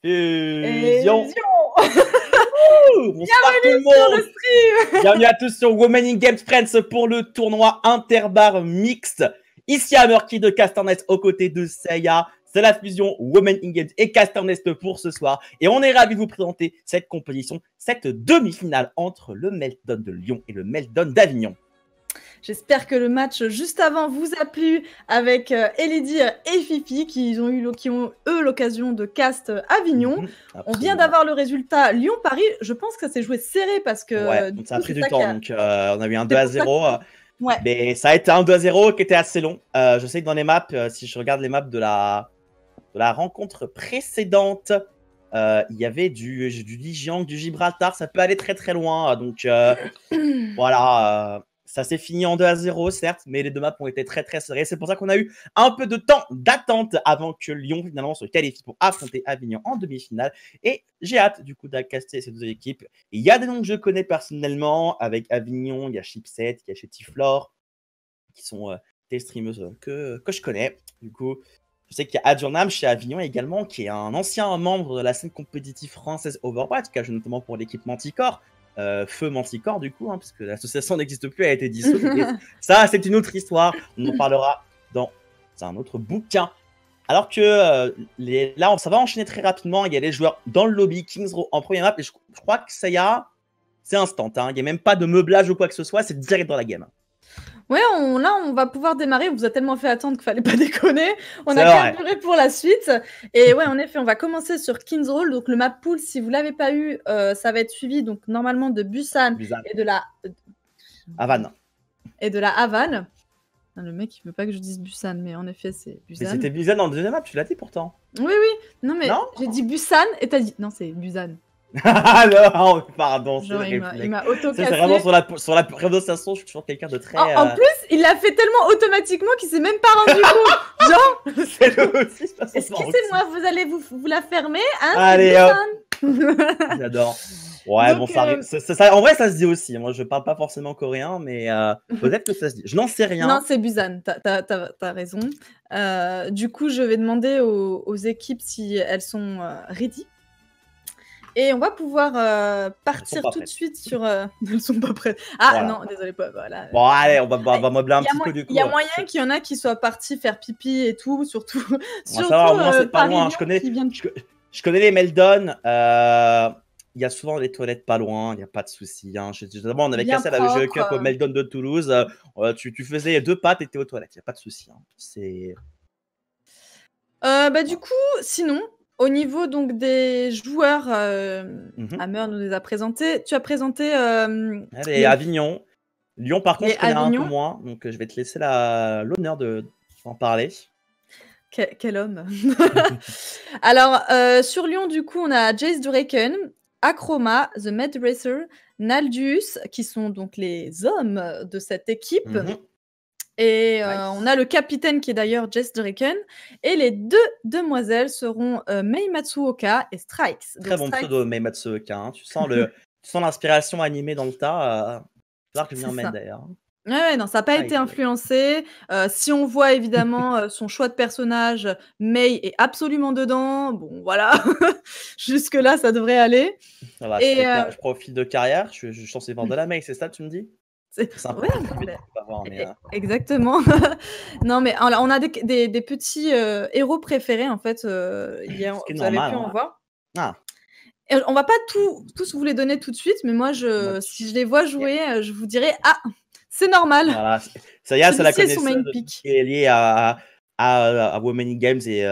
Fusion. Bonsoir tout le monde. Bienvenue à tous sur Women in Games Friends pour le tournoi Interbar mixte. Ici à Murky de Casternest aux côtés de Seiya. C'est la fusion Women in Games et Casternest pour ce soir. Et on est ravis de vous présenter cette compétition, cette demi-finale entre le Meltdown de Lyon et le Meltdown d'Avignon. J'espère que le match juste avant vous a plu avec Elidir et Fifi qui ont eux l'occasion de cast Avignon. On vient d'avoir le résultat Lyon-Paris. Je pense que ça s'est joué serré parce que... Ouais, donc ça a pris du temps. Donc, on a eu un 2-0. Ouais. Mais ça a été un 2-0 qui était assez long. Je sais que dans les maps, si je regarde les maps de la rencontre précédente, il y avait du Lijiang, du Gibraltar. Ça peut aller très très loin. Donc voilà... ça s'est fini en 2-0, certes, mais les deux maps ont été très très serrés. C'est pour ça qu'on a eu un peu de temps d'attente avant que Lyon finalement se qualifie pour affronter Avignon en demi-finale. Et j'ai hâte du coup d'accaster ces deux équipes. Il y a des noms que je connais personnellement. Avec Avignon, il y a Chipset, il y a Chetiflore, qui sont des streameuses que je connais. Du coup, je sais qu'il y a Adjurnam chez Avignon également, qui est un ancien membre de la scène compétitive française Overwatch, qui a joué notamment pour l'équipe Manticore. Feu Manticore du coup, parce que l'association n'existe plus, elle a été dissoute. Ça, c'est une autre histoire. On en parlera dans un autre bouquin. Alors que là, ça va enchaîner très rapidement. Il y a les joueurs dans le lobby, Kings Row en première map. Et je crois que ça y a, c'est instant. Il n'y a même pas de meublage ou quoi que ce soit. C'est direct dans la game. Ouais, là, on va pouvoir démarrer. On vous a tellement fait attendre qu'il fallait pas déconner. On a carburé pour la suite. Et ouais, en effet, on va commencer sur Kings Row. Donc, le map pool, si vous l'avez pas eu, ça va être suivi donc normalement de Busan. Et de la Havane. Et de la Havane. Le mec, il veut pas que je dise Busan, mais en effet, c'est Busan. Mais c'était Busan dans le deuxième map, tu l'as dit pourtant. Oui. Non, mais j'ai dit Busan et t'as dit non, c'est Busan. Alors, pardon, genre, il m'a auto-cassé. C'est vraiment sur la prononciation, je suis toujours quelqu'un de très... En plus, il l'a fait tellement automatiquement qu'il s'est même pas rendu compte. Genre, c'est le aussi, excusez-moi, vous allez vous la fermer, hein. Allez, j'adore. Ouais, donc, bon, ça, en vrai, ça se dit aussi. Moi, je parle pas forcément coréen, mais peut-être que ça se dit. Je n'en sais rien. Non, c'est Busan, t'as raison. Du coup, je vais demander aux équipes si elles sont ready. Et on va pouvoir partir tout de suite sur... Elles sont pas prêtes. Ah voilà. Non, désolé, pas. Voilà. Bon, allez, on va meubler un petit peu du coup. Il y a moyen qu'il y en a qui soient partis faire pipi et tout, surtout... Ça va, moi, c'est pas loin. Je connais les Meltdown. Il y a souvent les toilettes pas loin, il n'y a pas de souci. Justement, on avait cassé la jeu cup au Meltdown de Toulouse. Tu faisais 2 pas, t'étais aux toilettes, il n'y a pas de souci. C'est... du coup, sinon... Au niveau donc des joueurs, Hammer nous les a présentés. Tu as présenté... Allez, Avignon. Lyon, par contre, je connais un peu moins. Donc, je vais te laisser l'honneur d'en parler. Quel homme. Alors, sur Lyon, du coup, on a Jace Duraken, Acroma, The Med Racer, Naldius, qui sont donc les hommes de cette équipe. Et on a le capitaine qui est d'ailleurs Jess Duraken. Et les deux demoiselles seront Mei Matsuoka et Strikes. Très bon pseudo, Mei Matsuoka. Tu sens l'inspiration animée dans le tas. C'est rare que je m'y emmène d'ailleurs. Ouais, non, ça n'a pas été influencé. Si on voit évidemment son choix de personnage, Mei est absolument dedans. Bon, voilà. Jusque-là, ça devrait aller. Ça va, je profite de carrière. Je suis censé vendre de la Mei, c'est ça, tu me dis? Exactement. Non, mais on a des petits héros préférés, en fait. Vous avez pu en voir. Et on va pas tous vous les donner tout de suite, mais moi, si je les vois jouer, je vous dirai « Ah, c'est normal !» Voilà. Ça y est, c'est la connaisseuse qui est liée à Women in Games et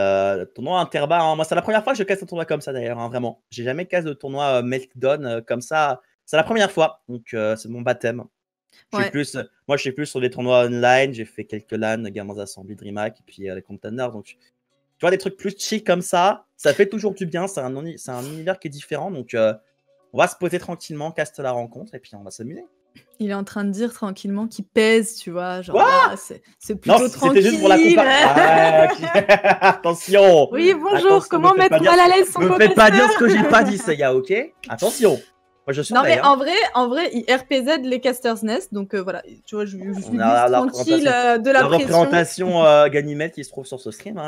tournoi Interbar. Moi, c'est la première fois que je casse un tournoi comme ça, d'ailleurs, vraiment. J'ai jamais cassé de tournoi Meltdown comme ça. C'est la première fois, donc c'est mon baptême. Moi, je suis plus sur des tournois online. J'ai fait quelques LAN, Gamers Assembly, DreamHack, et puis les containers. Donc, tu vois, des trucs plus chill comme ça, ça fait toujours du bien. C'est un univers qui est différent. Donc, on va se poser tranquillement, caste la rencontre, et puis on va s'amuser. Il est en train de dire tranquillement qu'il pèse, tu vois. Genre, là, c'est plutôt tranquille. C'était juste pour la comparaison. Attention. Oui, bonjour. Comment mettre mal à l'aise son professeur? Ne me faites pas dire ce que j'ai pas dit, Seiya, ok? Attention. Moi, je suis non, mais en vrai, il RPZ les Casters Nest, donc voilà, tu vois, je suis juste tranquille de la pression. représentation Ganymede qui se trouve sur ce stream,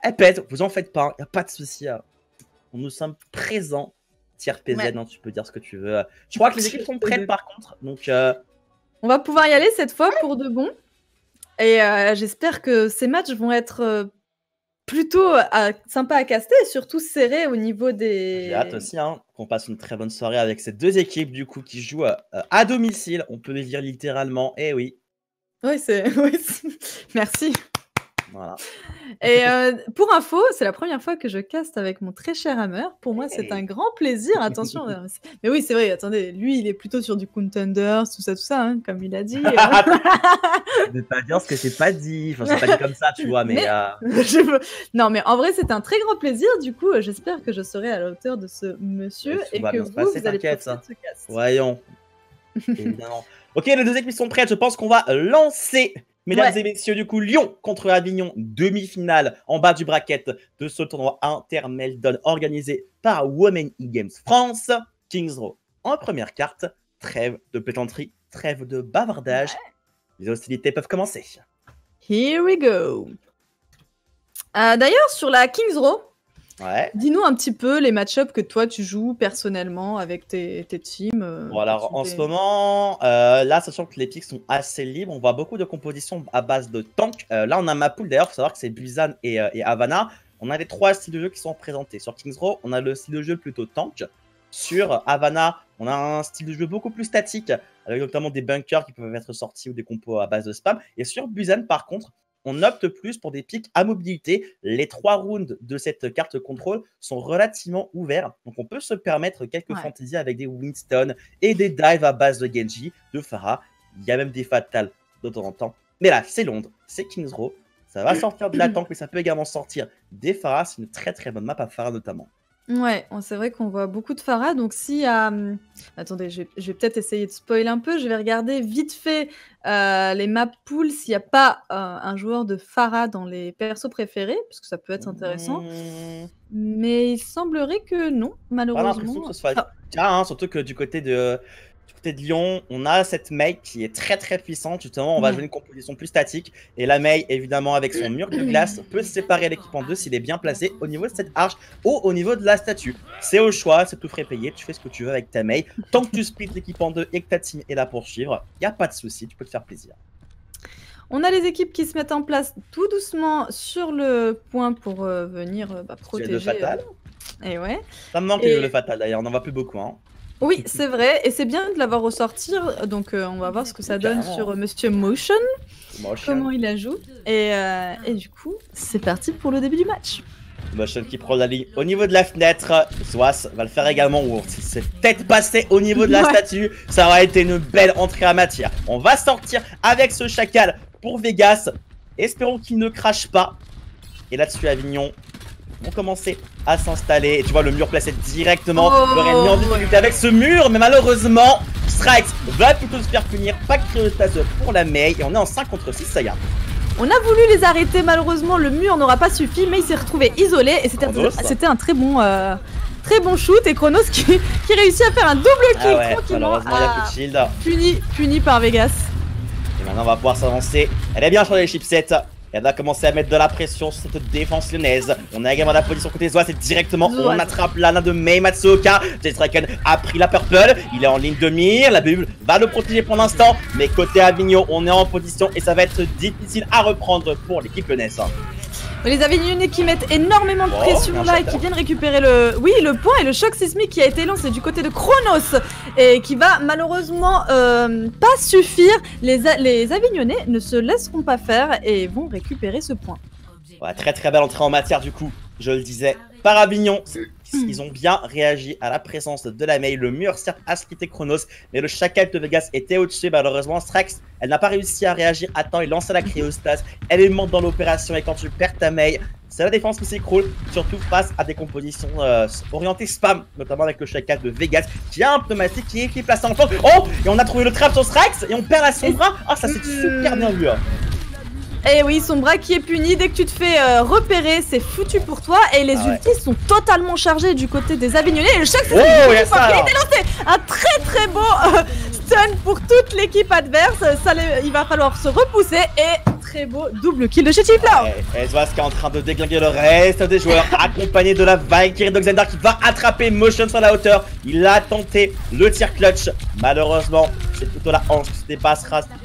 elle pèse, vous en faites pas, il n'y a pas de souci. nous sommes présents. Tiers PZ, non, tu peux dire ce que tu veux. Je crois que les équipes sont prêtes par contre. Donc, on va pouvoir y aller cette fois pour de bon. Et j'espère que ces matchs vont être plutôt sympas à caster et surtout serrés au niveau des... J'ai hâte aussi qu'on passe une très bonne soirée avec ces deux équipes du coup qui jouent à domicile. On peut les dire littéralement. Eh oui. Oui, merci. Voilà. Et pour info, c'est la première fois que je caste avec mon très cher Hammer. Pour moi, c'est un grand plaisir. Attention. Mais oui, c'est vrai. Attendez, lui, il est plutôt sur du Contenders, tout ça, comme il a dit. Je ne vais pas dire ce que j'ai pas dit. Enfin, c'est pas dit comme ça, tu vois. Mais non, mais en vrai, c'est un très grand plaisir. Du coup, j'espère que je serai à la hauteur de ce monsieur et que vous allez profiter de ce cast. Voyons. Évidemment. Ok, les deux équipes sont prêtes. Je pense qu'on va lancer. Mesdames et messieurs, du coup, Lyon contre Avignon, demi-finale en bas du bracket de ce tournoi Inter-Meldon organisé par Women eGames France. Kings Row en première carte. Trêve de plaisanterie, trêve de bavardage. Les hostilités peuvent commencer. Here we go. D'ailleurs, sur la Kings Row, dis-nous un petit peu les match-ups que toi tu joues personnellement avec tes teams. Bon, alors en ce moment, là, sachant que les picks sont assez libres, on voit beaucoup de compositions à base de tank. Là, on a ma pool d'ailleurs, il faut savoir que c'est Busan et Havana. On a les trois styles de jeu qui sont présentés. Sur Kings Row, on a le style de jeu plutôt tank. Sur Havana, on a un style de jeu beaucoup plus statique, avec notamment des bunkers qui peuvent être sortis ou des compos à base de spam. Et sur Busan, par contre, on opte plus pour des pics à mobilité. Les 3 rounds de cette carte contrôle sont relativement ouverts. Donc, on peut se permettre quelques fantaisies avec des Winston et des dives à base de Genji, de Pharah. Il y a même des Fatales de temps en temps. Mais là, c'est Londres, c'est Kings Row. Ça va sortir de la tank, mais ça peut également sortir des Pharah. C'est une très très bonne map à Pharah notamment. Ouais, c'est vrai qu'on voit beaucoup de Pharah. Donc, si attendez, je vais peut-être essayer de spoiler un peu. Je vais regarder vite fait les map pools s'il n'y a pas un joueur de Pharah dans les persos préférés, parce que ça peut être intéressant. Mais il semblerait que non, malheureusement. Que ce soit le cas, surtout que du côté de Lyon, on a cette Mei qui est très très puissante. Justement, on va jouer une composition plus statique. Et la Mei, évidemment, avec son mur de glace, peut séparer l'équipe en deux s'il est bien placé au niveau de cette arche ou au niveau de la statue. C'est au choix, c'est tout frais payé. Tu fais ce que tu veux avec ta Mei. Tant que tu splits l'équipe en deux et que ta team est là pour suivre, il n'y a pas de souci, tu peux te faire plaisir. On a les équipes qui se mettent en place tout doucement sur le point pour venir protéger. Le fatal. Et ouais. Ça me manque le fatal d'ailleurs, on n'en voit plus beaucoup. Oui, c'est vrai, et c'est bien de l'avoir ressortir, donc on va voir ce que ça donne sur Monsieur Motion, comment il la joue, et du coup, c'est parti pour le début du match. Motion qui prend la ligne au niveau de la fenêtre, Zoas va le faire également, s'il s'est peut-être passé au niveau de la statue, ça aurait été une belle entrée à matière. On va sortir avec ce chacal pour Vegas, espérons qu'il ne crache pas, et là-dessus Avignon vont commencer à s'installer. Et tu vois le mur placé directement. J'aurais mis en difficulté avec ce mur, mais malheureusement, Strikes va plutôt se faire punir. Pas de cryostase pour la Mei. Et on est en 5 contre 6, ça y est. On a voulu les arrêter, malheureusement, le mur n'aura pas suffi, mais il s'est retrouvé isolé. Et c'était un très bon shoot. Et Chronos qui réussit à faire un double kill tranquillement. Malheureusement, il n'y a plus de shield. Puni par Vegas. Et maintenant, on va pouvoir s'avancer. Elle est bien sur les chipsets. Elle va commencer à mettre de la pression sur cette défense lyonnaise. On a également la position côté Zoas. C'est directement, on attrape l'Ana de Mei Matsuoka. J-Striken a pris la purple. Il est en ligne de mire. La bulle va le protéger pour l'instant. Mais côté Avignon, on est en position et ça va être difficile à reprendre pour l'équipe lyonnaise. Les Avignonnais qui mettent énormément de pression là et qui viennent récupérer le point et le choc sismique qui a été lancé du côté de Chronos et qui va malheureusement pas suffire. Les Avignonnais ne se laisseront pas faire et vont récupérer ce point. Ouais, très très belle entrée en matière du coup, je le disais, par Avignon. Ils ont bien réagi à la présence de la Mei. Le mur certes a splitté Chronos, mais le chacal de Vegas était au-dessus. Malheureusement, Strax, elle n'a pas réussi à réagir à temps. Il lance la cryostase, elle est morte dans l'opération. Et quand tu perds ta Mei, c'est la défense qui s'écroule, surtout face à des compositions orientées spam, notamment avec le chacal de Vegas qui a un pneumatique qui est placé en flanc. Oh, et on a trouvé le trap sur Strax et on perd la Sombra. Ah, ça c'est super bien vu. Et oui, Sombra qui est puni. Dès que tu te fais repérer, c'est foutu pour toi. Et les ultis sont totalement chargés du côté des Avignonnais. Et le choc, c'est a été lancé. Un très très beau stun pour toute l'équipe adverse. Il va falloir se repousser et très beau double kill de Chetiflor. Ezvas qui est en train de déglinguer le reste des joueurs, accompagné de la Valkyrie de Xandar qui va attraper Motion sur la hauteur. Il a tenté le tir clutch. Malheureusement, c'est plutôt la hanche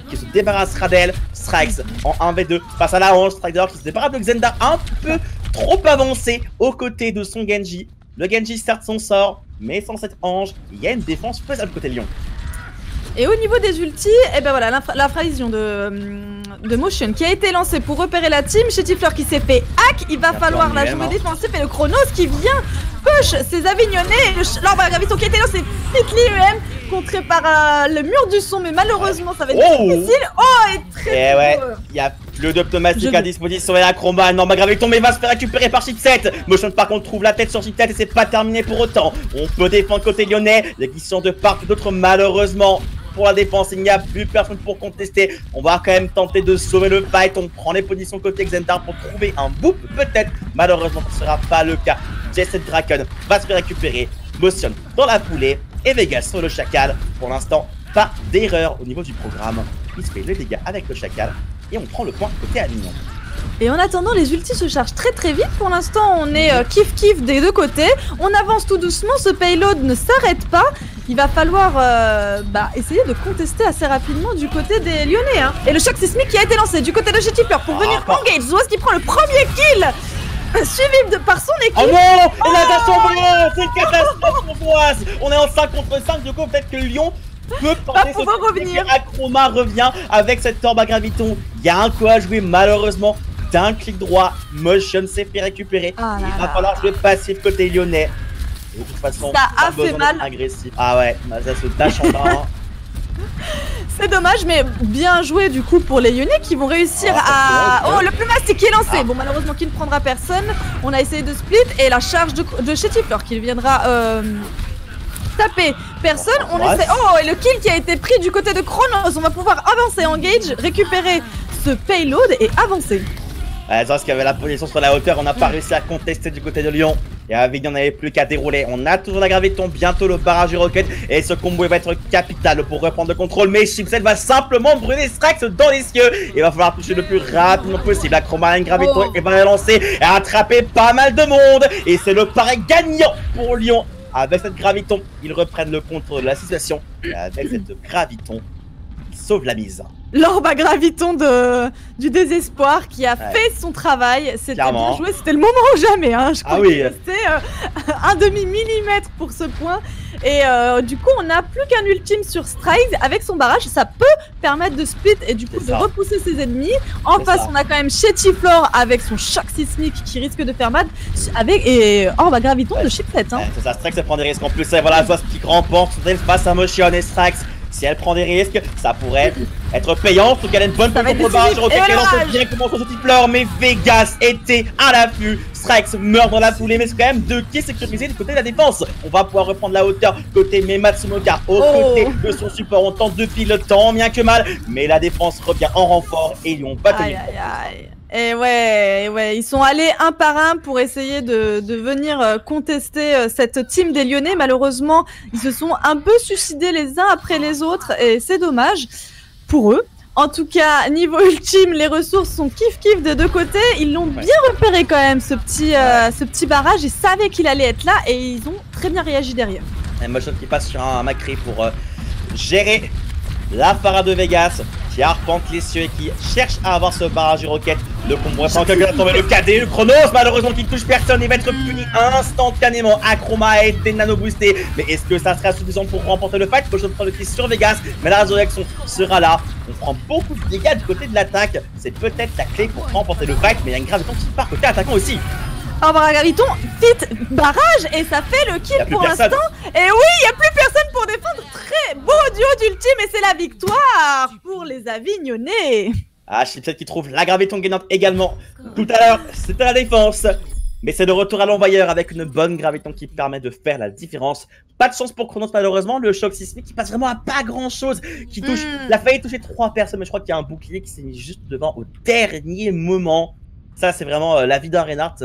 qui se débarrassera d'elle. Strikes en 1v2 face à la hanche. Strike qui se débarrasse de Xandar un peu trop avancé aux côtés de son Genji. Le Genji certes son sort, mais sans cette hanche, il y a une défense faisable côté Lyon. Et au niveau des ultis, et ben voilà, la fraction de Motion qui a été lancée pour repérer la team. Chetiflor qui s'est fait hack, il va falloir la jouer défensive, et le Chronos qui vient push ses Avignonnais. L'orbe à graviton qui a été lancé, Fitly UM, contré par le mur du son, mais malheureusement ça va être difficile. Oh, et très ouais, il y a plus de pneumatique à disposition et la Chroma, non, graviton, mais va se faire récupérer par Chipset. Motion par contre trouve la tête sur Chipset et c'est pas terminé pour autant. On peut défendre côté lyonnais, les qui sont de part et d'autre malheureusement. Pour la défense, il n'y a plus personne pour contester. On va quand même tenter de sauver le fight. On prend les positions côté Xandar pour trouver un boop, peut-être. Malheureusement, ce ne sera pas le cas. Jason Draken va se faire récupérer. Motion dans la foulée. Et Vegas sur le Chacal. Pour l'instant, pas d'erreur au niveau du programme. Il se fait les dégâts avec le Chacal. Et on prend le point côté Avignon. Et en attendant, les ultis se chargent très vite. Pour l'instant, on est kiff des deux côtés. On avance tout doucement. Ce payload ne s'arrête pas. Il va falloir essayer de contester assez rapidement du côté des Lyonnais. Hein. Et le choc sismique qui a été lancé du côté de Chetiflor pour venir engage. Zoas qui prend le premier kill, suivi par son équipe. Oh non, et la Dachambon, c'est une catastrophe pour Zoas. On est en 5 contre 5. Du coup, peut-être que Lyon peut pouvoir revenir. Acroma revient avec cette orbe à graviton. Il y a un coup à jouer malheureusement. D'un clic droit, Motion s'est fait récupérer. Il va falloir jouer passif côté lyonnais. De toute façon, ça a fait mal. Agressif. Ah ouais, ça se tâche en bas. C'est dommage, mais bien joué du coup pour les Lyonnais qui vont réussir à... Oh, le pneumatique qui est lancé. Bon, malheureusement, qui ne prendra personne. On a essayé de split et la charge de Chetiflor qui viendra taper personne. On essaie... Oh, et le kill qui a été pris du côté de Chronos. On va pouvoir avancer en gauge, récupérer ce payload et avancer. Parce qu'il y avait la position sur la hauteur, on n'a pas réussi à contester du côté de Lyon. Et Avignon n'avait plus qu'à dérouler. On a toujours la graviton, bientôt le barrage du rocket. Et ce combo va être capital pour reprendre le contrôle. Mais Chipset va simplement brûler Strax dans les cieux. Il va falloir toucher le plus rapidement possible. La Chromaline graviton et va la lancer et attraper pas mal de monde. Et c'est le pari gagnant pour Lyon. Avec cette graviton, ils reprennent le contrôle de la situation. Et avec cette graviton, ils sauvent la mise. L'orbe à graviton du désespoir qui a fait son travail. C'était bien joué, c'était le moment ou jamais. Hein. Je crois qu'il restait un demi-millimètre pour ce point. Et du coup, on n'a plus qu'un ultime sur Strike. Avec son barrage, ça peut permettre de split et du coup de repousser ses ennemis. En face, on a quand même Chetiflor avec son choc sismique qui risque de faire mal. Et orbe à graviton de Chipset. Hein. C'est ça, Strike, ça prend des risques en plus. Et voilà, soit ce qui remporte face à Motion et Strike. Si elle prend des risques, ça pourrait être payant. Surtout qu'elle a une bonne position pour le barrage. Elle lance bien comment son Chetiflor, mais Vegas était à l'affût. Strikes meurt dans la foulée, mais c'est quand même 2 kills sécurisés du côté de la défense. On va pouvoir reprendre la hauteur côté Matsumoka. Au côté de son support, on tente depuis le temps, bien que mal. Mais la défense revient en renfort et ils ont pas tenu. Et ouais, ils sont allés un par un pour essayer de venir contester cette team des Lyonnais. Malheureusement, ils se sont un peu suicidés les uns après les autres et c'est dommage pour eux. En tout cas, niveau ultime, les ressources sont kiff des deux côtés. Ils l'ont bien repéré quand même, ce petit barrage. Ils savaient qu'il allait être là et ils ont très bien réagi derrière. Un Motion qui passe sur un Macri pour gérer la Phara de Vegas qui arpente les cieux et qui cherche à avoir ce barrage du rocket. Le combo sans quelqu'un a tombé le KD, le Chronos malheureusement qui ne touche personne, il va être puni instantanément. Acroma a été nano boosté, mais est-ce que ça sera suffisant pour remporter le fight? Motion prend le kill sur Vegas, mais la résurrection sera là. On prend beaucoup de dégâts du côté de l'attaque, c'est peut-être la clé pour remporter le fight, mais il y a une graviton qui part côté attaquant aussi. Orbe à graviton, fit barrage et ça fait le kill pour l'instant. Et oui, il n'y a plus personne pour défendre. Très beau duo d'ultime et c'est la victoire pour les Avignonnais. Ah, Chipset qui trouve la graviton gagnante également. Tout à l'heure, c'était la défense. Mais c'est le retour à l'envoyeur avec une bonne graviton qui permet de faire la différence. Pas de chance pour Chronos malheureusement, le choc sismique qui passe vraiment à pas grand chose. Qui touche, il a failli toucher 3 personnes, mais je crois qu'il y a un bouclier qui s'est mis juste devant au dernier moment. Ça, c'est vraiment la vie d'un Reinhardt.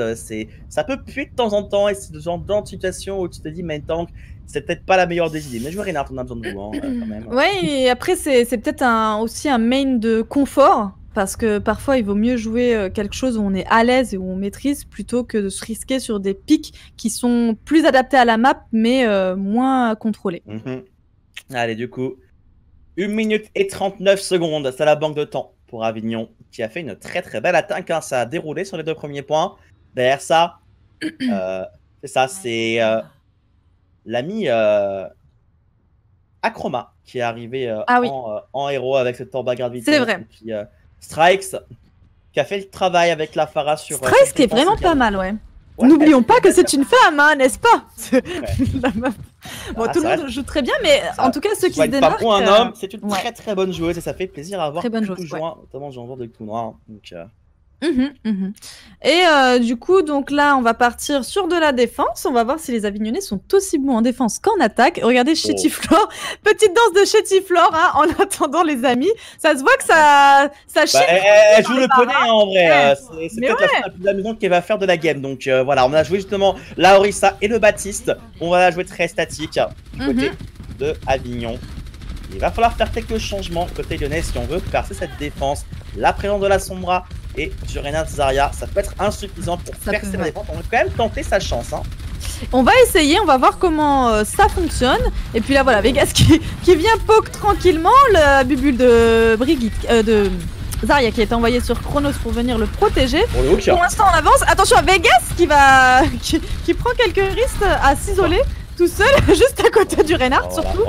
Ça peut puer de temps en temps et c'est ce genre de situation où tu te dis, mais tank, c'est peut-être pas la meilleure des idées. Mais jouer Reinhardt, on a besoin de vous, hein, quand même. Ouais, et après, c'est peut-être aussi un main de confort. Parce que parfois, il vaut mieux jouer quelque chose où on est à l'aise et où on maîtrise plutôt que de se risquer sur des pics qui sont plus adaptés à la map, mais moins contrôlés. Allez, du coup, 1 minute et 39 secondes. C'est la banque de temps pour Avignon qui a fait une très très belle attaque. Hein. Ça a déroulé sur les 2 premiers points. Derrière ça, c'est ça, c'est l'ami Acroma qui est arrivé en héros avec cette Torba Gravité. C'est vrai. Et puis Strikes qui a fait le travail avec la Pharah sur. Strikes qui est vraiment pas mal, ouais. N'oublions pas que c'est une femme, hein, n'est-ce pas? Bon, tout le monde joue très bien, mais en tout cas, ceux qui se démarquent... Pas pour un homme, c'est une très très bonne joueuse et ça fait plaisir à voir. Très bonne joueuse, notamment genre de tout noir. Donc, Et du coup, donc là, on va partir sur de la défense. On va voir si les Avignonnais sont aussi bons en défense qu'en attaque. Regardez Chétiflore, petite danse de Chétiflore, hein, en attendant les amis. Ça se voit que ça chie. Elle joue le poney hein, en vrai. C'est peut-être la plus amusante qu'elle va faire de la game. Donc voilà, on a joué justement la Orisa et le Baptiste. On va la jouer très statique du côté de Avignon. Il va falloir faire quelques changements côté lyonnais si on veut percer cette défense. La présence de la Sombra et du Reinhardt Zarya, ça peut être insuffisant pour percer la défense. On va quand même tenter sa chance. Hein. On va essayer, on va voir comment ça fonctionne. Et puis là, voilà, Vegas qui vient poke tranquillement. La bubule de Brigitte, de Zarya qui est envoyée sur Chronos pour venir le protéger. Pour l'instant, on avance. Attention à Vegas qui prend quelques risques à s'isoler. Tout seul, juste à côté du Reinhardt surtout.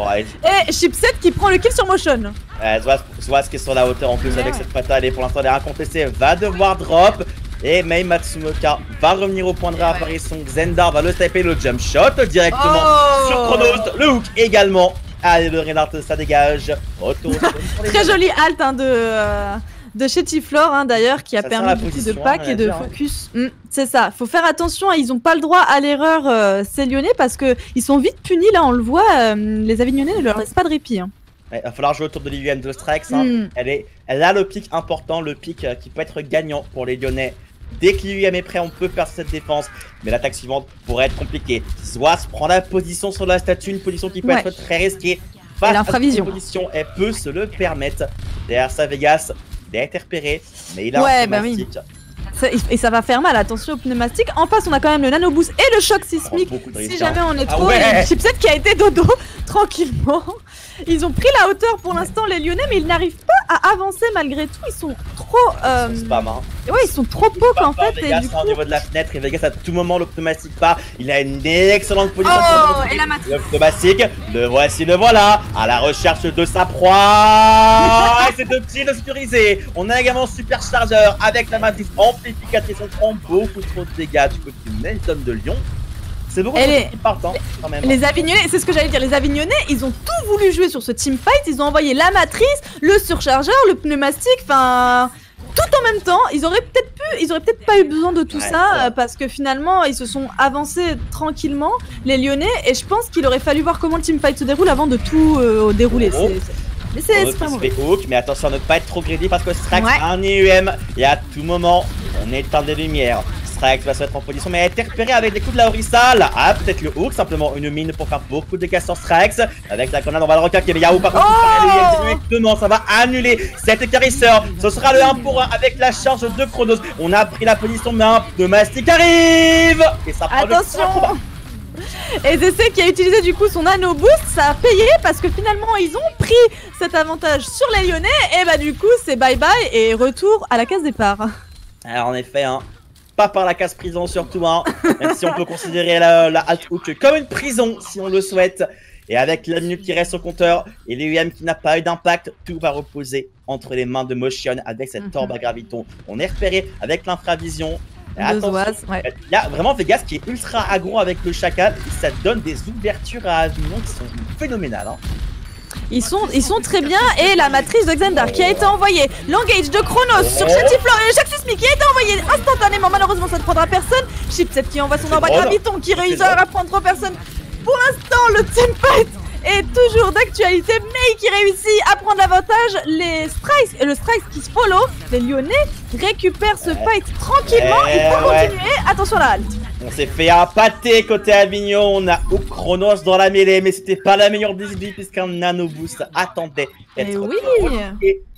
Et Chipset qui prend le kill sur Motion. Zwas qui est sur la hauteur en plus avec cette fatale. Et pour l'instant, elle est incontestée, va devoir drop. Et Mei Matsumoka va revenir au point de réapparition. Xendar va le taper le jump shot directement sur Chronos. Le hook également. Allez, le Reinhardt, ça dégage. Retour très joli halt hein, de Chétiflore hein, d'ailleurs qui a permis beaucoup de pack et de focus. C'est ça, faut faire attention, ils ont pas le droit à l'erreur ces Lyonnais parce que ils sont vite punis là, on le voit, les Avignonnais ne leur laissent pas de répit. Hein. Il va falloir jouer autour de l'IUM de Strikes. Hein. Elle a le pic important, le pic qui peut être gagnant pour les Lyonnais. Dès que l'IUM est prêt, on peut faire cette défense. Mais l'attaque suivante pourrait être compliquée. Zwas prend la position sur la statue, une position qui peut être très risquée. Face à cette position, elle peut se le permettre. Derrière ça, Vegas a été repéré, mais il a un pneumatique. Et ça va faire mal, attention au pneumatique. En face, on a quand même le nano boost et le choc sismique. Si jamais on est trop. Et Chipset qui a été dodo tranquillement. Ils ont pris la hauteur pour l'instant, les Lyonnais, mais ils n'arrivent pas à avancer malgré tout. Ils sont trop. Spam, hein. Ouais, ils sont trop poke en fait. Vegas du coup... au niveau de la fenêtre et Vegas à tout moment le pneumatique part. Il a une excellente position. Et la matrice. Le pneumatique, le voilà, à la recherche de sa proie. Et c'est de petits sécurisé. On a également super chargeur avec la matrice amplificatrice. On prend beaucoup trop de dégâts du côté de Nelson de Lyon. C'est beaucoup qui partent quand même. Les Avignonnais, c'est ce que j'allais dire, les Avignonnais, ils ont tout voulu jouer sur ce teamfight. Ils ont envoyé la matrice, le surchargeur, le pneumatique, enfin tout en même temps. Ils auraient peut-être pas eu besoin de tout ça parce que finalement ils se sont avancés tranquillement, les Lyonnais, et je pense qu'il aurait fallu voir comment le teamfight se déroule avant de tout dérouler. Mais c'est pas mauvais. Mais attention à ne pas être trop greedy parce que Strax a un IUM et à tout moment on éteint des lumières. Strax va se mettre en position, mais elle a été repérée avec des coups de la Orisa. Là, peut-être le hook, simplement une mine pour faire beaucoup de dégâts sur Strax. Avec la grenade, on va le recaler. Il y a Yahoo par contre. Ça va annuler cet écarisseur. Ce sera le 1 pour 1 avec la charge de Chronos. On a pris la position, mais un pneumatique arrive. Et ça prend attention. Et ZC qui a utilisé du coup son nano boost, ça a payé parce que finalement ils ont pris cet avantage sur les Lyonnais. Et bah du coup c'est bye bye et retour à la case départ. Alors en effet, pas par la case prison surtout, même si on peut considérer la alt hook comme une prison si on le souhaite. Et avec la minute qui reste au compteur et l'IUM qui n'a pas eu d'impact, tout va reposer entre les mains de Motion avec cette Torba Graviton. On est repéré avec l'infravision. Il y a vraiment Vegas qui est ultra aggro avec le chacal et ça donne des ouvertures à Avignon qui sont phénoménales. Ils sont très bien, et la matrice de Xendar qui a été envoyée, l'engage de Chronos sur Chétiflore et le choc sismique qui a été envoyé instantanément. Malheureusement ça ne prendra personne. Chipset qui envoie son Torba Graviton qui réussit à prendre 3 personnes. Pour l'instant le teamfight est toujours d'actualité, mais qui réussit à prendre l'avantage. Le Strikes qui se follow, les Lyonnais récupèrent ce fight tranquillement. Ils peuvent continuer, attention à la halte. On s'est fait un pâté côté Avignon, on a eu Chronos dans la mêlée, mais c'était pas la meilleure des idées puisqu'un Nano Boost attendait d'être oui.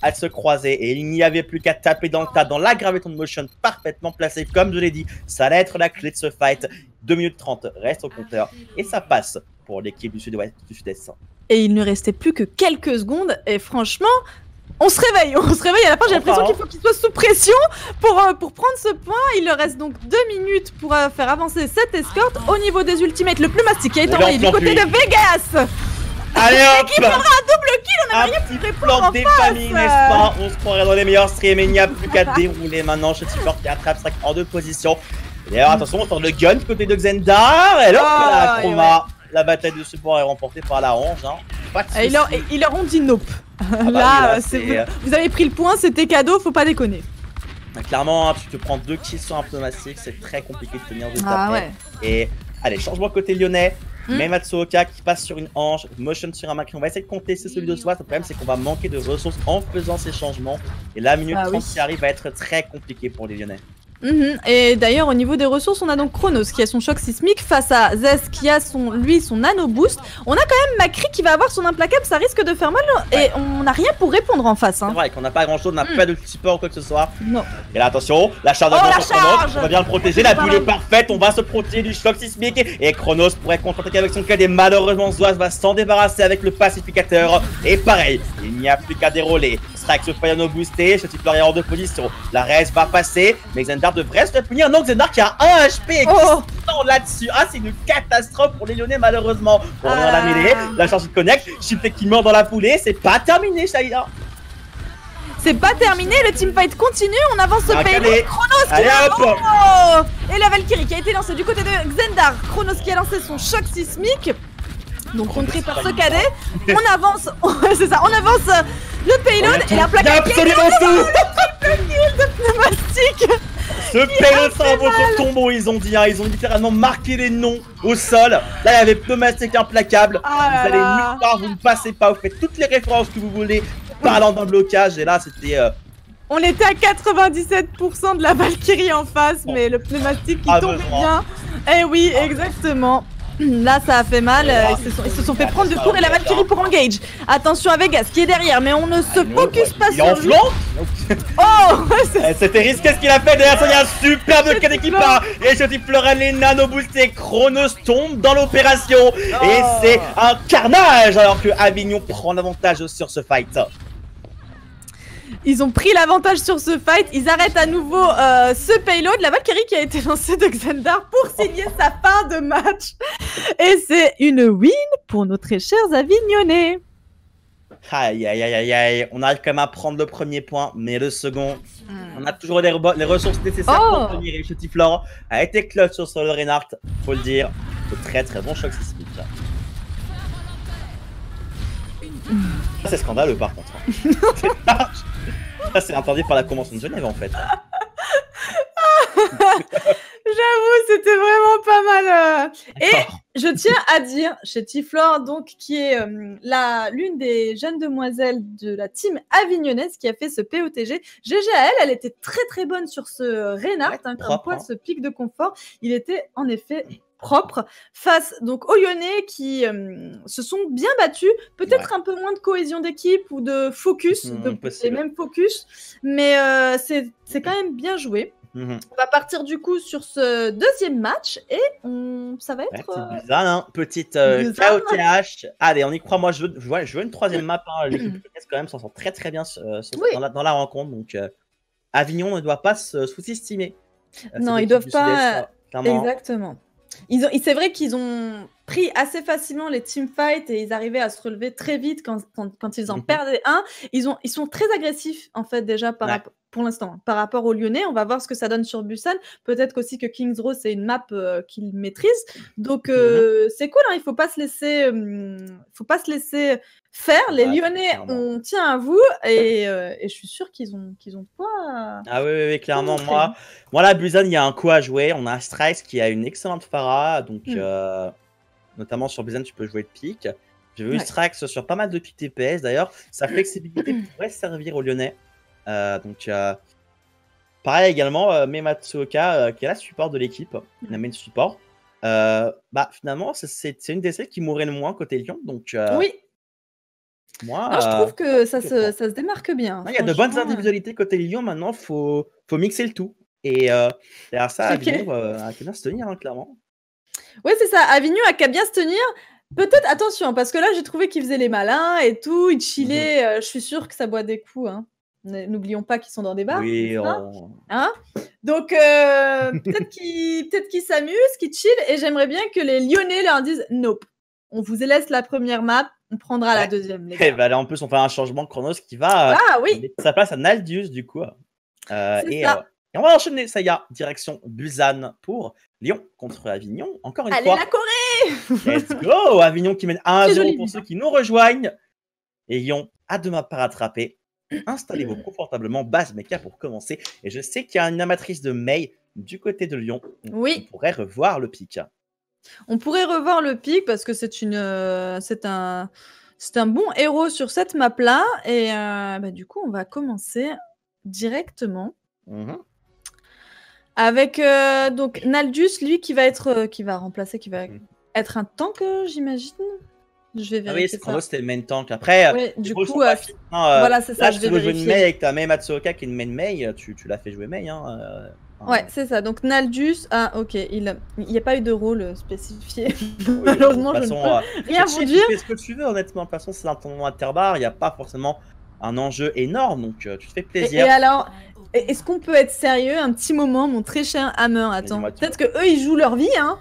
à se croiser et il n'y avait plus qu'à taper dans le tas, dans la Graviton Motion parfaitement placée, comme je l'ai dit, ça allait être la clé de ce fight. 2 minutes 30 reste au compteur et ça passe pour l'équipe du Sud-Ouest, du Sud-Est. Et il ne restait plus que quelques secondes et franchement, on se réveille à la fin j'ai l'impression qu'il faut qu'il soit sous pression pour prendre ce point. Il leur reste donc 2 minutes pour faire avancer cette escorte. Au niveau des ultimates, le plus mastic a été envoyé du côté de Vegas. Allez hop, qui prendra un double kill, on a rien pour répondre en des face. familles, n'est-ce pas? On se croirait dans les meilleurs streams et il n'y a plus qu'à dérouler maintenant. Shuttleflore qui attrape Strax en 2 positions. Et alors attention, on sort le gun du côté de Xendar. Et là, la Chroma, la bataille de support est remportée par la Orange. Pas de ils leur ont dit nope. Là, vous avez pris le point, c'était cadeau, faut pas déconner. Clairement, tu te prends 2 kills sur un pneumatique, c'est très compliqué de tenir de taper. Ouais. Et allez, changement côté lyonnais. Même Matsuoka qui passe sur une hanche, motion sur un Macri. On va essayer de contester celui de soi. Le problème, c'est qu'on va manquer de ressources en faisant ces changements. Et la minute 30 qui arrive va être très compliqué pour les lyonnais. Et d'ailleurs au niveau des ressources on a donc Chronos qui a son choc sismique face à Zes qui a son nano boost. On a quand même Macri qui va avoir son implacable, ça risque de faire mal et on n'a rien pour répondre en face. C'est vrai qu'on n'a pas grand chose, on n'a pas de support ou quoi que ce soit. Non. Et là attention, la charge de Chronos, on va bien le protéger, la bulle est parfaite, on va se protéger du choc sismique et Chronos pourrait contre-attaquer avec son KD. Malheureusement Zoaz va s'en débarrasser avec le pacificateur et pareil, il n'y a plus qu'à dérouler. Strax se fait boosté, ce type est en 2 positions. La res va passer, mais Xendar devrait se punir. Non, Xendar qui a 1 HP et qui se là-dessus. Ah, c'est une catastrophe pour les Lyonnais, malheureusement. On est dans la mêlée, la charge de connect, Shiftek qui meurt dans la foulée. C'est pas terminé, Shahida. C'est pas terminé, le teamfight continue, on avance au payload. Chronos qui et la Valkyrie qui a été lancée du côté de Xendar. Chronos qui a lancé son choc sismique. Donc contré par ce cadet, on avance, c'est ça, on avance le payload et la plaque absolument tout. de pneumatique. Ce payload sera votre tombeau, ils ont dit, hein. Ils ont littéralement marqué les noms au sol. Là, il y avait pneumatique implacable. Vous allez nulle part, vous ne passez pas, vous faites toutes les références que vous voulez parlant d'un blocage. Et là, c'était... On était à 97% de la Valkyrie en face, mais le pneumatique qui tombait bien. Eh oui, exactement. Là ça a fait mal, ils se sont fait prendre de court et la Valkyrie pour engage. Attention à Vegas qui est derrière, mais on ne se focus pas sur lui. C'était risqué ce qu'il a fait derrière ça, il y a un superbe cas d'équipe et Shuttleflore les nano boostés, Chronos tombe dans l'opération et c'est un carnage alors que Avignon prend l'avantage sur ce fight. Ils ont pris l'avantage sur ce fight, ils arrêtent à nouveau ce payload, la Valkyrie qui a été lancée de Xendar pour signer sa fin de match. Et c'est une win pour nos très chers Avignonnais. Aïe aïe aïe aïe aïe, on arrive quand même à prendre le premier point, mais le second, on a toujours les ressources nécessaires pour tenir et Shuttleflore a été clutch sur le Reinhardt, faut le dire, de très très bon choc sismique. C'est scandaleux par contre. Ça c'est interdit par la Convention de Genève en fait. J'avoue, c'était vraiment pas mal. Et je tiens à dire, Shuttleflore, donc, qui est l'une des jeunes demoiselles de la team avignonnaise qui a fait ce POTG. GG à elle, elle était très très bonne sur ce Reinhardt, comme quoi ce pic de confort, il était en effet propre face donc aux Lyonnais qui se sont bien battus, peut-être un peu moins de cohésion d'équipe ou de focus, les mêmes focus, mais c'est quand même bien joué. On va partir du coup sur ce deuxième match et ça va être petite KOTH. Allez, on y croit. Moi, je veux une troisième map. L'équipe lyonnaise quand même s'en sort très très bien dans la rencontre. Donc Avignon ne doit pas se sous-estimer. Non, ils doivent pas. Exactement. C'est vrai qu'ils ont pris assez facilement les teamfights et ils arrivaient à se relever très vite quand ils en perdaient un. Ils sont très agressifs en fait déjà pour l'instant par rapport aux Lyonnais. On va voir ce que ça donne sur Busan. Peut-être aussi que Kings Row c'est une map qu'ils maîtrisent. Donc c'est cool. Il faut pas se laisser faire. Les Lyonnais, on tient à vous et je suis sûre qu'ils ont de quoi. Ah oui, clairement. Moi là, Busan, il y a un coup à jouer. On a Strax qui a une excellente Pharah, donc notamment sur Busan, tu peux jouer de pique. J'ai vu Strax sur pas mal de piques TPS. D'ailleurs, sa flexibilité pourrait servir aux Lyonnais. Donc Pareil également, Mei Matsuoka, qui est la support de l'équipe, la main support. Bah, finalement, c'est une des celles qui mourrait le moins côté Lyon. Donc, Oui, moi, non, je trouve que ça je se, prends. ça se démarque bien. Il y a de bonnes Franchement, individualités côté Lyon. Maintenant, faut mixer le tout. Et derrière ça, c'est Avignon que- a bien se tenir, hein, clairement. Ouais, c'est ça. Avignon a qu'à bien se tenir. Peut-être, attention, parce que là, j'ai trouvé qu'ils faisaient les malins et tout. Ils chillaient. Je suis sûre que ça boit des coups. Hein. N'oublions pas qu'ils sont dans des bars. Oui, n'est-ce pas Hein Donc, peut-être qu'ils s'amusent, qu'ils chillent. Et j'aimerais bien que les Lyonnais leur disent nope. On vous laisse la première map. On prendra la Ouais. deuxième, les Et gars. bah, là, en plus, on fait un changement de chronos qui va Ah oui, mettre sa place à Naldius, du coup. c'est Et ça. on va enchaîner, ça y est, direction Busan pour Lyon contre Avignon. Encore une Allez, fois, la Corée let's go! Avignon qui mène 1-0 joli, pour Lyon. ceux qui nous rejoignent. Et Lyon a deux maps à rattraper. Installez-vous confortablement, base mecha pour commencer. Et je sais qu'il y a une amatrice de Mei du côté de Lyon. Oui. On pourrait revoir le pic. On pourrait revoir le pic parce que c'est un bon héros sur cette map-là. Et bah, du coup, on va commencer directement Mhm. avec donc Naldus, lui qui va remplacer, qui va être un tank, j'imagine. Je vais Ah oui, vérifier c'est ça. Chronos, c'était le main tank. Après, Ouais, les du rôles coup, sont pas finis, hein. voilà, c'est ça, Là, je si vais tu veux jouer une vérifier. Mei avec ta Mei Matsuoka qui est une main Mei, tu l'as fait jouer Mei. Hein. Ouais, c'est ça. Donc Naldus, ok, il n'y a pas eu de rôle spécifié. Malheureusement, de je toute ne façon, peux rien vous dire. Tu fais ce que tu veux, honnêtement. De toute façon, c'est un tournoi à Terre-Bar, il n'y a pas forcément un enjeu énorme, donc tu te fais Et plaisir. alors, est-ce qu'on peut être sérieux un petit moment, mon très cher Hammer? Attends, dis-moi tout. peut-être que eux ils jouent leur vie, hein,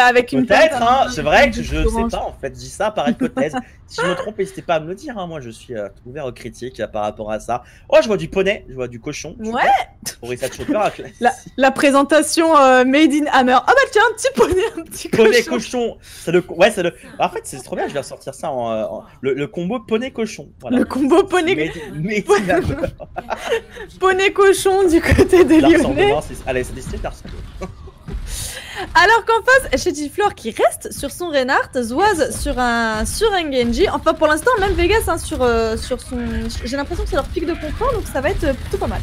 avec une Peut-être, plante, hein, c'est vrai que je orange. sais pas, en fait, je dis ça par hypothèse. Si je me trompe, n'hésitez pas à me le dire, hein. Moi je suis ouvert aux critiques par rapport à ça. Oh, je vois du poney, je vois du cochon. Ouais. Pour Issa Chopper. La présentation Made in Hammer. Ah bah tiens, un petit poney, un petit Poney cochon. cochon, c'est le. Ouais, c'est le. En fait, c'est trop bien, je vais ressortir ça le combo poney cochon. Voilà. Le combo poney, poney cochon du côté des Lyonnais. Allez, c'est des street Larson. Alors qu'en face, chez Giflor qui reste sur son Reinhardt, Zouaz sur un Genji. Enfin, pour l'instant, même Vegas hein, sur son. J'ai l'impression que c'est leur pic de confort, donc ça va être plutôt pas mal.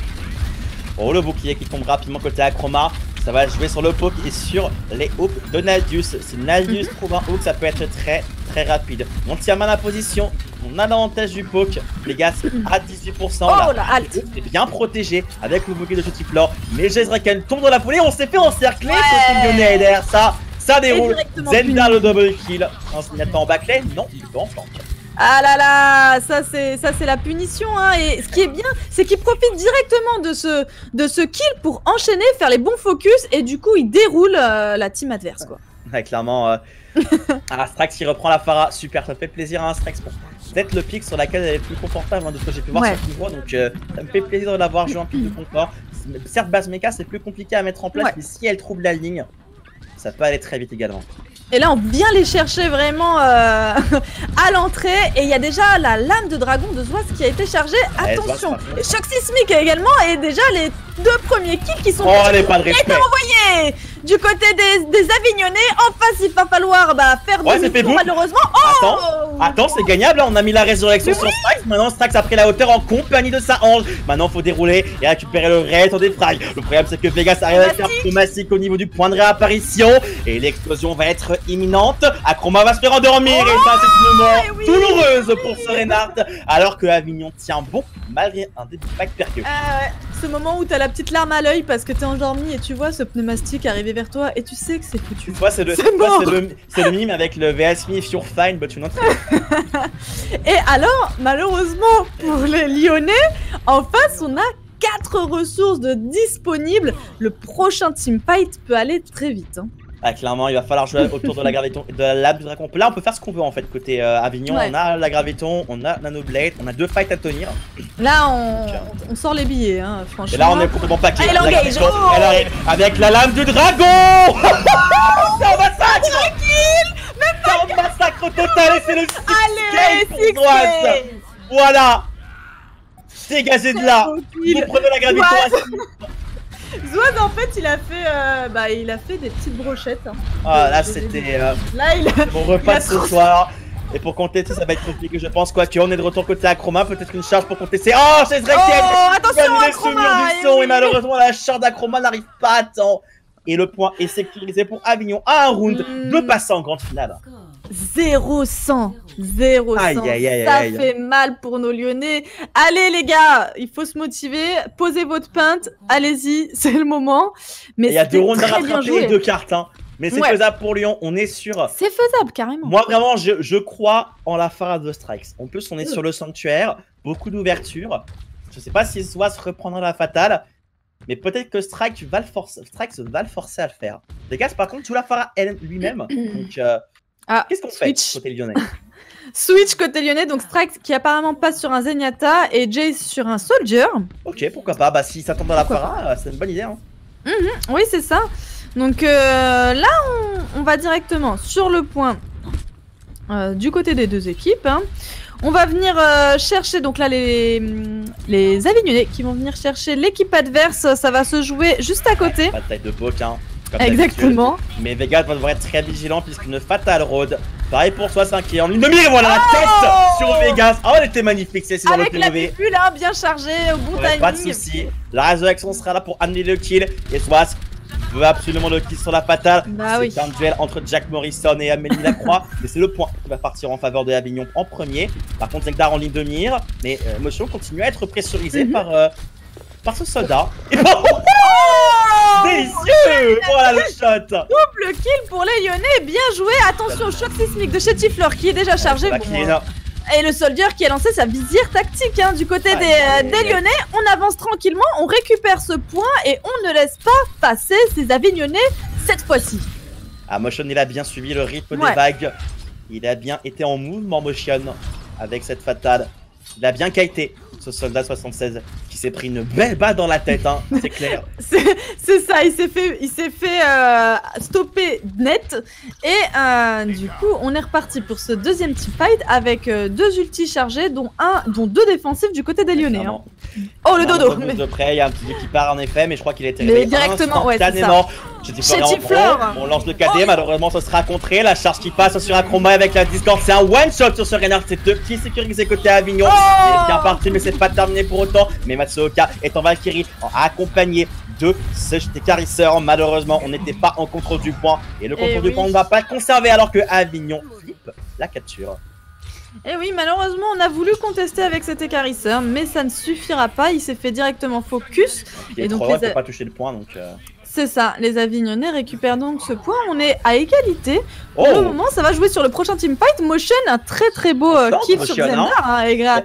Oh, le bouclier qui tombe rapidement côté Acroma. Ça va jouer sur le poke et sur les hooks de Naldius. Si Naldius trouve un hook, ça peut être très très rapide. On tient mal la position. On a l'avantage du poke. Les gars, à 18%. Oh la halte. C'est bien protégé avec le bouclier de Chutiflor. Mais Jezreken tombe dans la foulée. On s'est fait encercler. Côté lyonnais derrière ça déroule. Zenda le double kill. Un signature en backlane. Non, il est en flanc. Ah là là, ça c'est la punition hein. Et ce qui est bien, c'est qu'il profite directement de ce kill pour enchaîner, faire les bons focus et du coup il déroule la team adverse quoi. Ouais, clairement, Astrax qui reprend la Pharah, super, ça me fait plaisir à Astrax. Bon, peut-être le pic sur laquelle elle est plus confortable hein, de ce que j'ai pu voir sur le niveau, donc ça me fait plaisir de l'avoir joué en pic de confort. Certes, base mecha c'est plus compliqué à mettre en place, mais si elle trouve la ligne, ça peut aller très vite également. Et là, on vient les chercher vraiment à l'entrée. Et il y a déjà la lame de dragon de Zouaz qui a été chargée. Attention, et choc sismique également. Et déjà, les deux premiers kills qui sont allez, pas de respect. envoyés du côté des Avignonnais. En face, il va falloir faire demi-tour malheureusement. Attends, c'est gagnable. Là, on a mis la résurrection sur Strax. Maintenant, Strax a pris la hauteur en compagnie de sa ange. Maintenant, faut dérouler et récupérer le reste des frags. Le problème, c'est que Vegas arrive à faire chromatique au niveau du point de réapparition. Et l'explosion va être imminente. Acroma va se faire endormir. Et ça, c'est une mort douloureuse pour ce Reinhardt. Alors que Avignon tient bon malgré un début de pack périlleux. Ce moment où t'as la petite larme à l'œil parce que t'es endormi et tu vois ce pneumatique arriver vers toi et tu sais que c'est foutu. C'est le mime avec le VS me if you're fine but you're not. Et alors, malheureusement pour les Lyonnais, en face on a 4 ressources de disponibles. Le prochain teamfight peut aller très vite. Hein. Ah, clairement, il va falloir jouer autour de la graviton, de la lame du dragon. Là, on peut faire ce qu'on veut en fait. Côté Avignon, on a la graviton, on a Nanoblade, on a 2 fights à tenir. Là, on sort les billets, hein, franchement. Et là, on est complètement paqué. Elle engage. Elle arrive avec la lame du dragon. C'est un massacre. Tranquille. C'est un massacre total et c'est le 6 game. Voilà. Dégagez de là. Vous prenez la graviton. Zouaz en fait il a fait des petites brochettes. Hein, ah là c'était là il a mon repas de ce soir. Et pour contester, ça va être compliqué, je pense. Quoique, on est de retour côté Acroma. Peut-être une charge pour contester. Oh, c'est Drake qui a attention, annulé ce mur du son. Et malheureusement, la charge d'Acroma n'arrive pas à temps. Et le point est sécurisé pour Avignon à un round de passer en grande finale. 0-100. 0-100. Ça fait mal pour nos Lyonnais. Allez les gars, il faut se motiver. Posez votre pinte. Allez-y, c'est le moment. Mais il y a 2 rounds à rattraper et 2 cartes. Hein. Mais c'est faisable pour Lyon, on est sûr. C'est faisable, carrément. Moi, vraiment, je crois en la Farah de Strikes. En plus, on est sur le sanctuaire, beaucoup d'ouverture. Je sais pas si Zoas reprendra la fatale, mais peut-être que Strikes va le forcer à le faire. Vegas, par contre, joue la Farah lui-même. Donc, qu'est-ce qu'on fait côté lyonnais? Switch côté lyonnais, donc Strikes qui apparemment passe sur un Zenyatta et Jace sur un Soldier. Ok, pourquoi pas. Bah, s'il s'attend à la Farah, c'est une bonne idée. Hein. Oui, c'est ça. Donc là, on va directement sur le point du côté des deux équipes. Hein. On va venir chercher, donc là, les Avignonnais qui vont venir chercher l'équipe adverse. Ça va se jouer juste à côté. Pas de taille de poke, hein. Exactement. Mais Vegas va devoir être très vigilant puisqu'une fatale road. Pareil pour soi, 5 en ligne de mire, voilà la tête sur Vegas. Oh, elle était magnifique, c'est dans le PV. Avec la pupule, hein, bien chargée, au bon timing. Pas de soucis. La résurrection sera là pour amener le kill. Et Swas veut absolument le kill sur la fatale. C'est un duel entre Jack Morrison et Amélie Lacroix. Mais c'est le point qui va partir en faveur de Avignon en premier. Par contre, Zegdar en ligne de mire. Mais Motion continue à être pressurisé par ce soldat. Et délicieux! Voilà le shot! Double kill pour les Lyonnais, bien joué! Attention au choc sismique de chez Tifleur qui est déjà chargé. Et le soldier qui a lancé sa visière tactique hein, du côté des Lyonnais. On avance tranquillement, on récupère ce point et on ne laisse pas passer ces Avignonnais cette fois-ci. Ah, Motion, il a bien suivi le rythme des vagues. Il a bien été en mouvement Motion avec cette fatale. Il a bien kité ce soldat 76 qui s'est pris une belle balle dans la tête, hein, c'est clair. C'est ça, il s'est fait stopper net. Et du coup, on est reparti pour ce deuxième team fight avec 2 ultis chargés, dont 2 défensifs du côté des Lyonnais. Hein. Oh le dodo! De près, il y a un petit qui part en effet, mais je crois qu'il était réveillé directement, instantanément. Chez Tifleur. On lance le KD, malheureusement ce sera contré. La charge qui passe sur Acroma avec la Discord, c'est un one shot sur ce Reinhardt. C'est 2 qui est sécurisé côté Avignon. Il est bien parti, mais c'est pas terminé pour autant. Mais Matsuoka est en Valkyrie, accompagné de ce carisseur. Malheureusement, on n'était pas en contrôle du point. Et le contrôle du point, on ne va pas le conserver alors que Avignon flippe la capture. Et oui, malheureusement, on a voulu contester avec cet écarisseur, mais ça ne suffira pas. Il s'est fait directement focus. Et donc, il ne peut pas toucher le point, donc. C'est ça, les Avignonnais récupèrent donc ce point. On est à égalité. Pour le moment, ça va jouer sur le prochain teamfight. Motion, un très beau kill sur Zendar. Hein, et grave,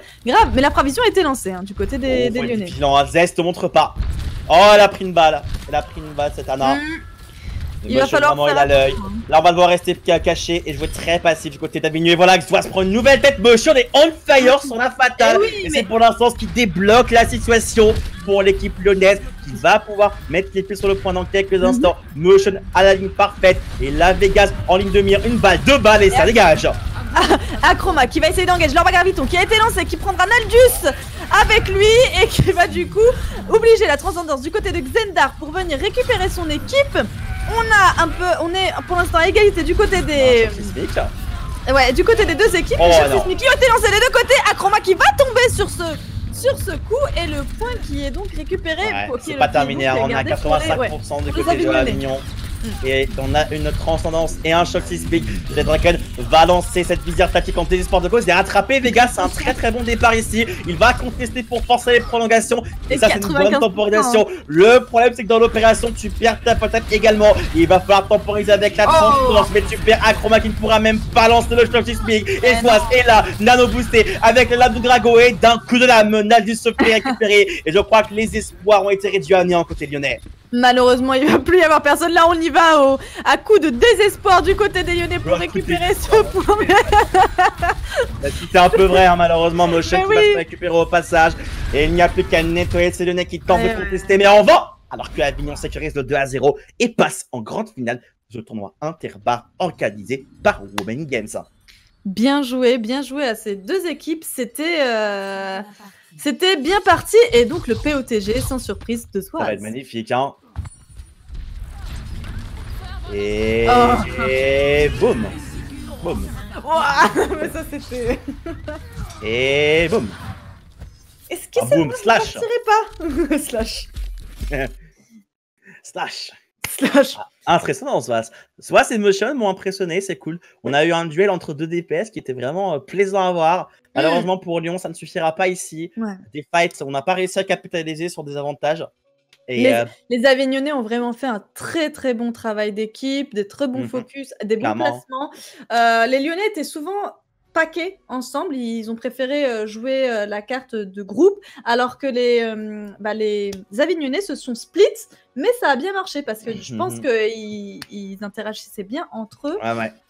mais la prévision a été lancée hein, du côté des Lyonnais. Zest te montre pas. Oh, elle a pris une balle. Cette Anna. Il va falloir faire l'œil. Là, on va devoir rester caché et jouer très passif du côté d'Avignon. Et voilà, Xoas prend une nouvelle tête. Motion est on fire sur la fatale. Et c'est pour l'instant ce qui débloque la situation pour l'équipe lyonnaise qui va pouvoir mettre les pieds sur le point dans quelques instants. Motion à la ligne parfaite. Et la Vegas en ligne de mire. 1 balle, 2 balles et ça dégage. Acroma qui va essayer d'engager leur bagarre Viton qui a été lancé, qui prendra Naldus avec lui et qui va du coup obliger la transcendance du côté de Xendar pour venir récupérer son équipe. On est pour l'instant à égalité du côté des... du côté des 2 équipes. Qui ont été lancés des 2 côtés. Acroma qui va tomber sur ce coup et le point qui est donc récupéré. C'est pas terminé, on a 85% du côté de Avignon. Et on a une transcendance et un choc sismique. Draken va lancer cette visière tactique en désespoir de cause. Il est rattrapé. Vegas, c'est un très bon départ ici. Il va contester pour forcer les prolongations. Et ça, c'est une bonne temporisation. Le problème, c'est que dans l'opération, tu perds ta patate également. Il va falloir temporiser avec la transcendance. Mais tu perds Acroma qui ne pourra même pas lancer le choc sismique. Et Soas est là, nano boosté avec le lame de Drago. Et d'un coup de lame, Naldus se fait récupérer. Et je crois que les espoirs ont été réduits à néant côté lyonnais. Malheureusement, il ne va plus y avoir personne. Là, on y va à coup de désespoir du côté des Lyonnais pour récupérer ce point. C'était un peu vrai, hein, malheureusement. Motion qui va se récupérer au passage. Et il n'y a plus qu'à nettoyer ces Lyonnais qui tentent de contester. Mais en vain, alors que Avignon sécurise le 2-0 et passe en grande finale de ce tournoi Interbar organisé par Women Games. Bien joué à ces 2 équipes. C'était bien parti et donc le POTG sans surprise de soi. Ça va être magnifique, hein. Et boum. Boum. Ouah, mais ça c'était. Et boum. Est-ce que Ah, ça boum, ne slash. partirait pas? Slash. Slash. Slash. Impressionnant, Soit ces motions m'ont impressionné, c'est cool. On a eu un duel entre deux DPS qui était vraiment plaisant à voir. Malheureusement pour Lyon, ça ne suffira pas ici. Ouais. Des fights, on n'a pas réussi à capitaliser sur des avantages. Et les Avignonnais ont vraiment fait un très très bon travail d'équipe, des très bons focus, des bons clairement. placements. Les Lyonnais étaient souvent paquets ensemble, ils ont préféré jouer la carte de groupe, alors que les Avignonnais se sont splits, mais ça a bien marché parce que je pense qu'ils interagissaient bien entre eux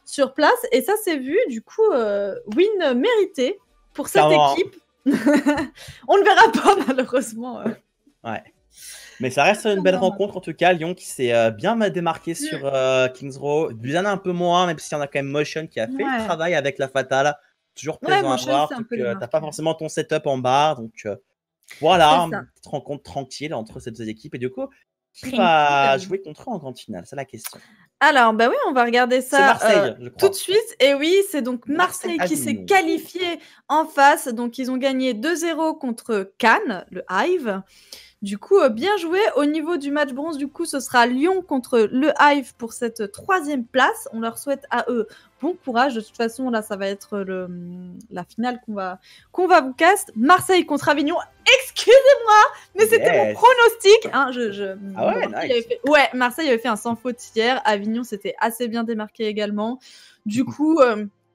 sur place, et ça s'est vu, du coup, win mérité pour cette équipe. On ne verra pas malheureusement. Ouais. Mais ça reste une belle rencontre en tout cas. Lyon qui s'est bien démarqué sur Kings Row. Buzana un peu moins, même si on a quand même Motion qui a fait le travail avec la Fatale. Toujours plaisant à voir. T'as pas forcément ton setup en barre. Donc voilà, une petite rencontre tranquille entre ces deux équipes. Et du coup, qui va jouer contre eux en grande finale? C'est la question. Alors, bah oui, on va regarder ça Marseille, je crois. tout de suite. Et oui, c'est donc Marseille qui s'est qualifié en face. Donc, ils ont gagné 2-0 contre Cannes, le Hive. Du coup, bien joué. Au niveau du match bronze, du coup, ce sera Lyon contre le Hive pour cette 3e place. On leur souhaite à eux bon courage. De toute façon, là, ça va être la finale qu'on va vous cast. Marseille contre Avignon. Excusez-moi, mais c'était mon pronostic. Hein, ah ouais, nice. Marseille avait fait un sans faute hier. Avignon s'était assez bien démarqué également. Du coup,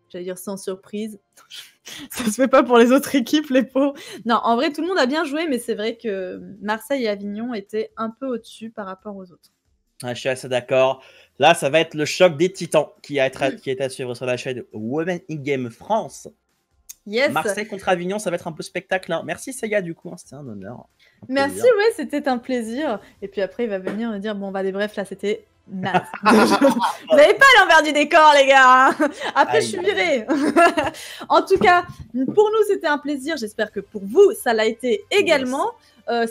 j'allais dire sans surprise. Ça se fait pas pour les autres équipes, les pauvres. Non, en vrai, tout le monde a bien joué, mais c'est vrai que Marseille et Avignon étaient un peu au-dessus par rapport aux autres. Je suis assez d'accord. Là, ça va être le choc des titans qui est à suivre sur la chaîne Women in Game France. Yes. Marseille contre Avignon, ça va être un peu spectaectaire. Merci Sega, du coup, c'était un honneur. Merci, ouais, c'était un plaisir. Et puis après, il va venir me dire, bon, bah, bref, là, c'était naze. Vous n'avez pas l'envers du décor, les gars. Après, je suis virée. En tout cas, pour nous, c'était un plaisir. J'espère que pour vous, ça l'a été également.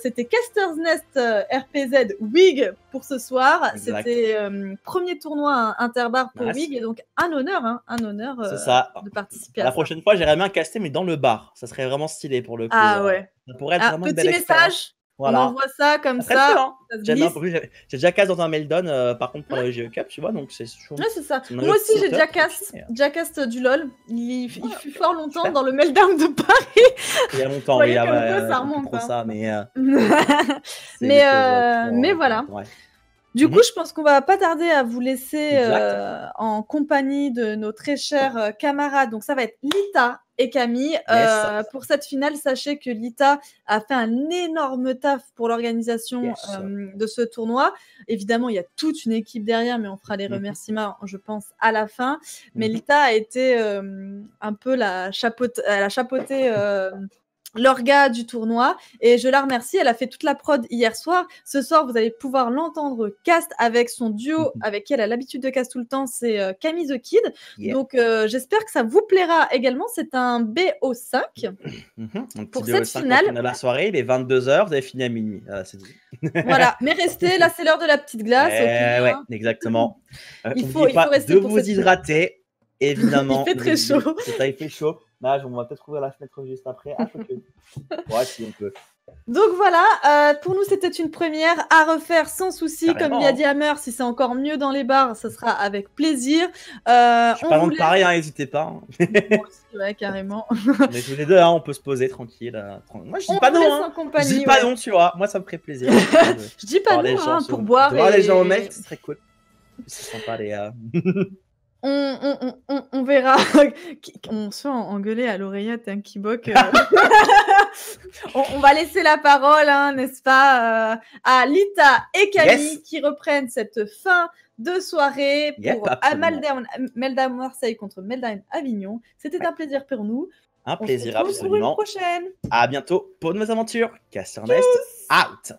C'était Caster's Nest RPZ WIG pour ce soir. Exact. C'était premier tournoi interbar pour WIG, et donc un honneur de participer à la prochaine fois, j'irais bien caster, mais dans le bar. Ça serait vraiment stylé pour le coup. Ah ouais. Ça pourrait être vraiment petit une belle message. Voilà. On envoie ça comme ça. J'ai déjà casse dans un Meldon, par contre, pour la GE Cup, tu vois, donc c'est chaud. Ouais, c'est ça. Moi aussi, j'ai déjà casse du LoL. Il fut fort longtemps dans le Meltdown de Paris. Il y a longtemps, oui, ça remonte. Trop ça, mais voilà. Ouais. Du coup, je pense qu'on va pas tarder à vous laisser en compagnie de nos très chers camarades. Donc, ça va être Lita et Camille. Pour cette finale, sachez que Lita a fait un énorme taf pour l'organisation de ce tournoi. Évidemment, il y a toute une équipe derrière, mais on fera les remerciements, je pense, à la fin. Mais Lita a été un peu elle a chapeauté l'orga du tournoi, et je la remercie. Elle a fait toute la prod hier soir. Ce soir, vous allez pouvoir l'entendre cast avec son duo avec qui elle a l'habitude de cast tout le temps, c'est Camille the Kid. Donc j'espère que ça vous plaira également. C'est un BO5 pour cette finale. La soirée, il est 22h, vous avez fini à minuit. C'est dit. Voilà, mais restez, là c'est l'heure de la petite glace. Ouais, exactement. Il faut rester de vous hydrater, évidemment. Il fait très chaud. Il fait chaud. Là, on va peut-être ouvrir la fenêtre juste après. Ouais, si on peut. Donc voilà, pour nous c'était une première à refaire sans souci. Comme il a dit Hammer, si c'est encore mieux dans les bars, ça sera avec plaisir. Je suis pas loin de Paris, n'hésitez pas. Ouais, carrément. Mais tous les deux, on peut se poser tranquille. Moi, je dis pas non. Je dis pas non, tu vois. Moi, ça me ferait plaisir. Je dis pas non pour boire. Voir les gens au mec, ce serait cool. C'est sympa, les gars. On verra. On se fait engueuler à l'oreillette, un Kibok. On va laisser la parole, n'est-ce pas, à Lita et Camille qui reprennent cette fin de soirée pour Meltdown Marseille contre Meltdown Avignon. C'était un plaisir pour nous. Un plaisir, absolument. Pour une prochaine. À bientôt pour de nouvelles aventures. Caster's Nest out.